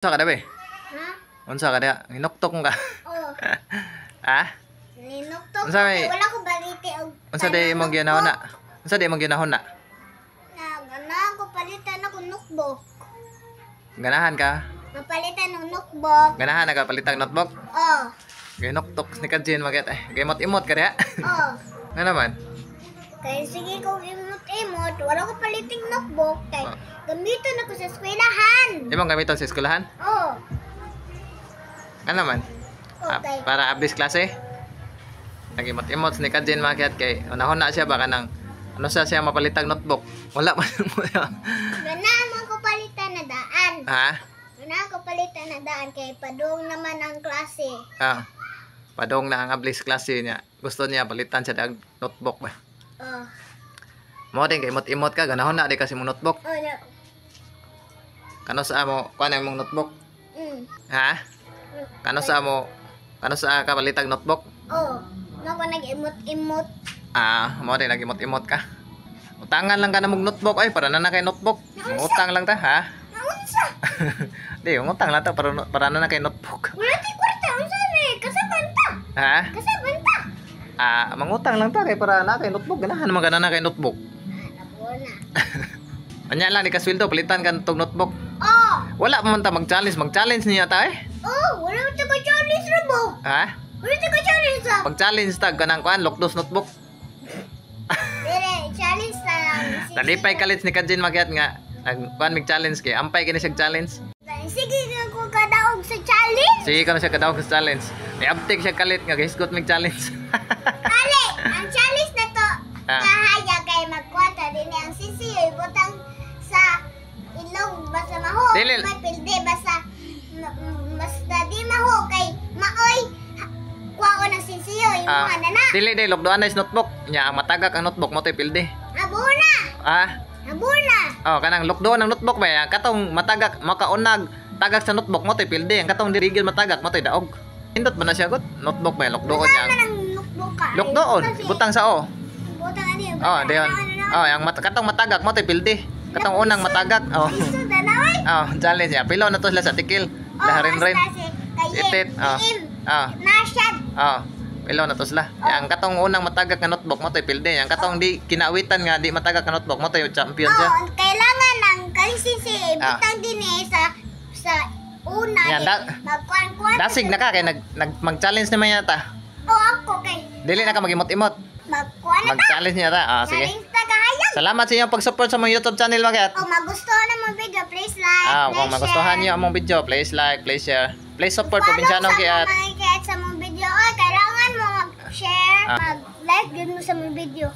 Unsa ka dabe? Ha? Unsa ka da? Hinuktok ka. Oo. Ha? Ninuktok Unsa ko. may- Wala ko balite og Unsa day imong ginahon na? Unsa day imong ginahon na? Ganahan ko palitan ako notebook. Ganahan ka? Napalitan ng notebook. Ganahan na ka palitag notebook? Oh. Ginuktok ni Kajin magit eh. Gimot-imot ka diha. Oh. Nga naman. Kaya sige kong imot-imot, wala ko paliting notebook. Kaya Oh. gamiton ako sa eskwelahan. Imong gamiton sa eskwelahan? Oh. Nga naman. Okay. Para abis klase. Nagimot-imot ni Kajin magit kay unahon na siya baka nang ano siya mapalitag notebook. Wala pa mo. Ganahan mo ko palitan na daan. Ha? Ganahan ko palitan na daan kay padung naman ang klase. Ah. Padong na ang ablis klase niya. Gusto niya palitan siya dag notebook ba. Oh. Mo din kay imot-imot ka ganahon na di kasi mo notebook. Oh, no. Kano sa mo kuan imong notebook? Ha? Kano sa ka palitag notebook? Oh. Mo ko nag-imot-imot. Ah, mo din nagimot-imot ka. Utangan lang ka na mong notebook ay para na kay notebook. Utang lang ta, ha? Naunsa? Di, utang lang ta para na kay notebook. Wala tayo kwarta. Unsa ni? Kasabanta. Ha? Kasabanta. Ah, mangutang lang ta kay para na kay notebook. Ganahan man ka na kay notebook. Nabuna. Anya lang di ka sweldo palitan ka tong notebook. Oh. Wala pa man ta mag-challenge niya ta eh. Oh, wala tayo ka challenge na mo. Ha? Wala tayo ka challenge sa. Pag-challenge tag kanang kuan lokdos notebook. Dire, challenge na lang. Nalipay kalit ni Kajin magyat nga kuan mig challenge kay ampay kini siya challenge. Sige nga ko kadaog sa challenge. Sige ka na siya kadawag sa challenge. May uptake siya kalit nga hisgot mig challenge. Ali, ang challenge na to. Ah. Kahaya kay magkwata din ang sisiyoy butang sa ilong basta maho. Dili. May pilde basta basta di maho kay maoy kwao ng sisiyoy mo Ah, na. dili lokdoan na is notebook. Nya ang matagak ang notebook mo toy pilde. Abuna. Ah, Abuna. oh kanang lokdoan ang notebook ba ya katong matagak makaunag tagak sa notebook mo toy pilde. Ang katong dirigil matagak mo toy daog. Hindot ba na siya got? Notebook ba lokdoon Butang niya. na ng notebook ka. Lokdoon, butang sa o. Butang ano yun? Oh, diyon. Oh, yang katong matagak mo toy pilde. Katong unang matagak. Oh. Iso danaway. Oh, challenge ya. Pilo na to sila sa tikil. Laharin rin. Itit. Oh. Oh. Nasyad. Oh. Pilo na to sila. Yang katong unang matagak nga notebook mo toy pilde. Yang katong di kinawitan nga di matagak nga notebook mo toy champion siya. Oh, kailangan ng kalisisi Ah. butang din sa una. Yan, Magkuan-kuan. Dasig na ka kay mag-challenge naman yata. Oh, ako kay Dili na ka magimot-imot. magkuan na ta. Mag-challenge niya ta. Ah, sige. Challenge ta kahayag. Salamat sa inyong pag-support sa mong YouTube channel Magat. Oh, magustuhan na mo video, please like. Kung please magustuhan share. niyo among video, please like, please share. Please support Follow Provincianong sa Kiat. mga Kiat sa mong video. Oh, kailangan mo mag-share, Ah. mag-like din mo sa mong video.